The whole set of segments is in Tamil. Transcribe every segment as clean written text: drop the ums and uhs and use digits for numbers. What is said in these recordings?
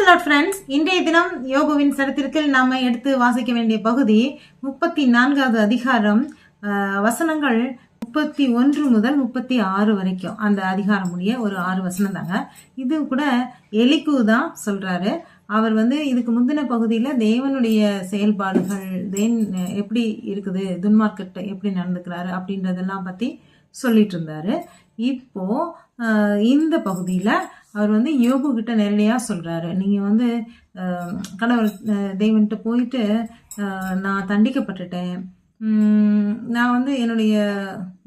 லார்ட் ஃப்ரெண்ட்ஸ், இன்றைய தினம் யோபுவின் சரித்திரத்தில் நாம எடுத்து வாசிக்க வேண்டிய பகுதி 34வது அதிகாரம், வசனங்கள் 31 முதல் 36 வரைக்கும். அந்த அதிகாரம் முடிய ஒரு 6 வசனம் தாங்க. இது கூட எலிக்கு தான் சொல்றாரு. அவர் இதுக்கு முந்தின பகுதியில தேவனுடைய செயல்பாடுகள் எப்படி இருக்குது, துன்மார்க்கிட்ட எப்படி நடந்துக்கிறாரு அப்படின்றதெல்லாம் பத்தி சொல்லிட்டு இருந்தாரு. இப்போ இந்த பகுதியில அவர் யோபு கிட்ட நேரடியா சொல்றாரு, நீங்க கடவுள் தேவன்கிட்ட போயிட்டு நான் தண்டிக்கப்பட்டுட்டேன், நான் என்னுடைய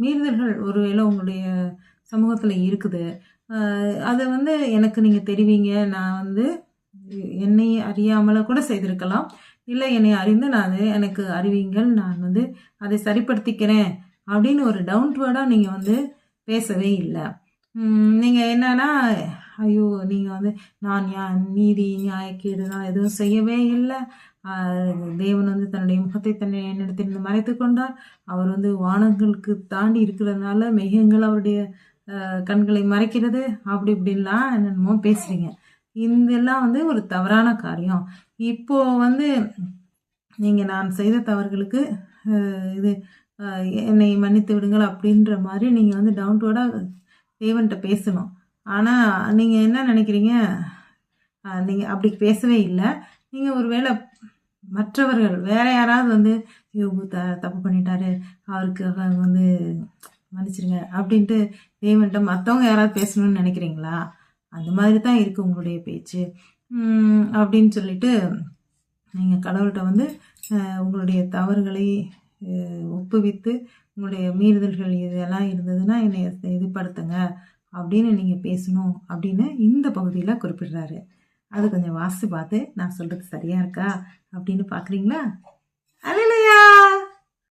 மீறுதல்கள் ஒருவேளை உங்களுடைய சமூகத்துல இருக்குது, அதை எனக்கு நீங்க தெரிவிங்க. நான் என்னை அறியாமல கூட செய்திருக்கலாம், இல்லை என்னை அறிந்து நான் எனக்கு அறிவிங்கள், நான் அதை சரிப்படுத்திக்கிறேன் அப்படின்னு ஒரு டவுன்வேர்டா நீங்க பேசவே இல்லை. நீங்க என்னன்னா, ஐயோ நீங்க நான் நீதி நியாயக்கேடு நான் எதுவும் செய்யவே இல்லை, தேவன் தன்னுடைய முகத்தை என்னிடத்திலிருந்து மறைத்து கொண்டார், அவர் வானங்களுக்கு தாண்டி இருக்கிறதுனால மேகங்கள் அவருடைய கண்களை மறைக்கிறது, அப்படி இப்படின்லாம் என்னென்னமோ பேசுறீங்க. இதெல்லாம் ஒரு தவறான காரியம். இப்போ நீங்க நான் செய்த தவறுகளுக்கு இது என்னை மன்னித்து விடுங்கள் அப்படின்ற மாதிரி நீங்க டவுன்வேர்டா தேவன்கிட்ட பேசணும். ஆனா நீங்க என்ன நினைக்கிறீங்க, நீங்க அப்படி பேசவே இல்லை. நீங்க ஒருவேளை மற்றவர்கள் வேற யாராவது யோபு தப்பு பண்ணிட்டாரு, அவருக்கு மன்னிச்சிருங்க அப்படின்ட்டு தேவன்கிட்ட மற்றவங்க யாராவது பேசணும்னு நினைக்கிறீங்களா? அந்த மாதிரி தான் இருக்கு உங்களுடைய பேச்சு அப்படின்னு சொல்லிட்டு நீங்க கடவுள்கிட்ட உங்களுடைய தவறுகளை ஒப்புவித்து உங்களுடைய மீறுதல்கள் இதெல்லாம் இருந்ததுன்னா என்னை இதுபடுத்துங்க அப்படின்னு நீங்க பேசணும் அப்படின்னு இந்த பகுதியில குறிப்பிடுறாரு. அது கொஞ்சம் வாசித்து பார்த்து நான் சொல்றது சரியா இருக்கா அப்படின்னு பாக்குறீங்களா?